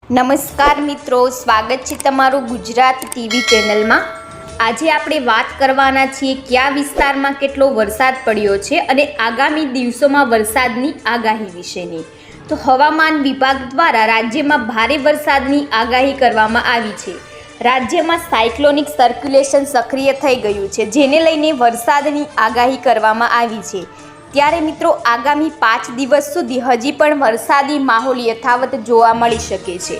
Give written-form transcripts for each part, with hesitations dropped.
નમસ્કાર મિત્રો, સ્વાગત છે તમારું ગુજરાત ટીવી ચેનલમાં। આજે આપણે વાત કરવાના છીએ કયા વિસ્તારમાં કેટલો વરસાદ પડ્યો છે અને આગામી દિવસોમાં વરસાદની આગાહી વિશેની। તો હવામાન વિભાગ દ્વારા રાજ્યમાં ભારે વરસાદની આગાહી કરવામાં આવી છે। રાજ્યમાં સાયક્લોનિક સર્ક્યુલેશન સક્રિય થઈ ગયું છે, જેને લઈને વરસાદની આગાહી કરવામાં આવી છે। ત્યારે મિત્રો આગામી 5 દિવસ સુધી હજી પણ વરસાદી માહોલ યથાવત જોવા મળી શકે છે।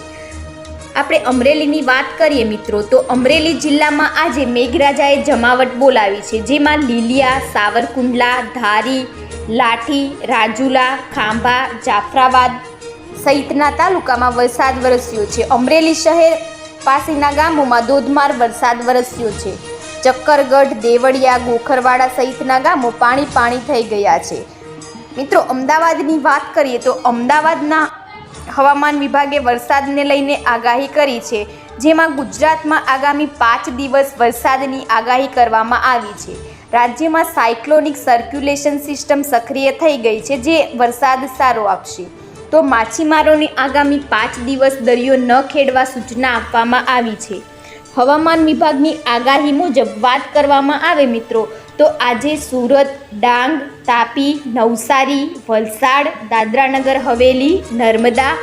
આપણે અમરેલીની વાત કરીએ મિત્રો, તો અમરેલી જિલ્લામાં આજે મેઘરાજાએ જમાવટ બોલાવી છે, જેમાં લીલિયા, સાવરકુંડલા, ધારી, લાઠી, રાજુલા, ખાંભા, જાફરાબાદ સહિતના તાલુકામાં વરસાદ વરસ્યો છે। અમરેલી શહેર પાસેના ગામોમાં ધોધમાર વરસાદ વરસ્યો છે। ચક્કરગઢ, દેવળિયા, ગોખરવાડા સહિતના ગામો પાણી થઈ ગયા છે। મિત્રો અમદાવાદની વાત કરીએ તો અમદાવાદના હવામાન વિભાગે વરસાદને લઈને આગાહી કરી છે, જેમાં ગુજરાતમાં આગામી 5 દિવસ વરસાદની આગાહી કરવામાં આવી છે। રાજ્યમાં સાયક્લોનિક સર્ક્યુલેશન સિસ્ટમ સક્રિય થઈ ગઈ છે, જે વરસાદ સારો આપશે। તો માછીમારોને આગામી 5 દિવસ દરિયો ન ખેડવા સૂચના આપવામાં આવી છે। હવામાન વિભાગની આગાહી મુજબ વાત કરવામાં આવે મિત્રો, તો આજે સુરત, ડાંગ, તાપી, નવસારી, વલસાડ, દાદરાનગર હવેલી, નર્મદા,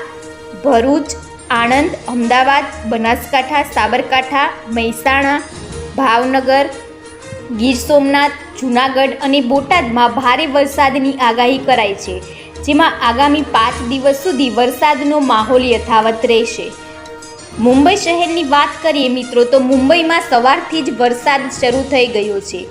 ભરૂચ, આણંદ, અમદાવાદ, બનાસકાંઠા, સાબરકાંઠા, મહેસાણા, ભાવનગર, ગીર સોમનાથ, જૂનાગઢ અને બોટાદમાં ભારે વરસાદની આગાહી કરાઈ છે, જેમાં આગામી 5 દિવસ સુધી વરસાદનો માહોલ યથાવત રહેશે। મુંબઈ શહેરની વાત કરીએ મિત્રો, તો મુંબઈમાં સવારથી જ વરસાદ શરૂ થઈ ગયો છે।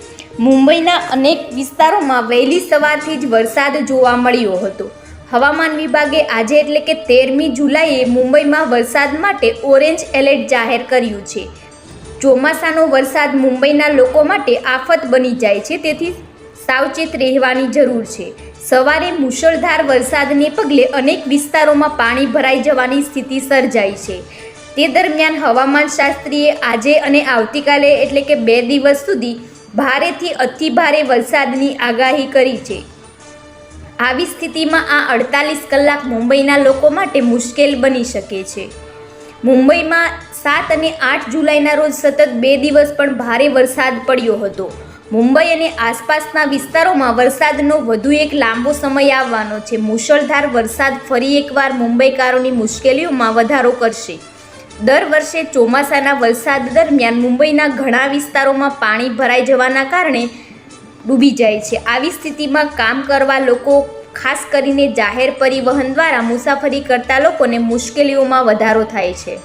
મુંબઈના અનેક વિસ્તારોમાં વહેલી સવારથી જ વરસાદ જોવા મળ્યો હતો। હવામાન વિભાગે આજે એટલે કે 13મી જુલાઈએ મુંબઈમાં વરસાદ માટે ઓરેન્જ એલર્ટ જાહેર કર્યું છે। ચોમાસાનો વરસાદ મુંબઈના લોકો માટે આફત બની જાય છે, તેથી સાવચેત રહેવાની જરૂર છે। સવારે મુશળધાર વરસાદને પગલે અનેક વિસ્તારોમાં પાણી ભરાઈ જવાની સ્થિતિ સર્જાઈ છે। તે દરમિયાન હવામાન શાસ્ત્રીએ આજે અને આવતીકાલે એટલે કે 2 દિવસ સુધી ભારેથી અતિભારે વરસાદની આગાહી કરી છે। આવી સ્થિતિમાં આ 48 કલાક મુંબઈના લોકો માટે મુશ્કેલ બની શકે છે। મુંબઈમાં 7 અને 8 જુલાઈના રોજ સતત 2 દિવસ પણ ભારે વરસાદ પડ્યો હતો। મુંબઈ અને આસપાસના વિસ્તારોમાં વરસાદનો વધુ એક લાંબો સમય આવવાનો છે। મુશળધાર વરસાદ ફરી એકવાર મુંબઈકારોની મુશ્કેલીઓમાં વધારો કરશે। દર વર્ષે ચોમાસાના વરસાદ દરમિયાન મુંબઈના ઘણા વિસ્તારોમાં પાણી ભરાઈ જવાના કારણે ડૂબી જાય છે। આવી સ્થિતિમાં કામ કરવા લોકો, ખાસ કરીને જાહેર પરિવહન દ્વારા મુસાફરી કરતા લોકોને મુશ્કેલીઓમાં વધારો થાય છે।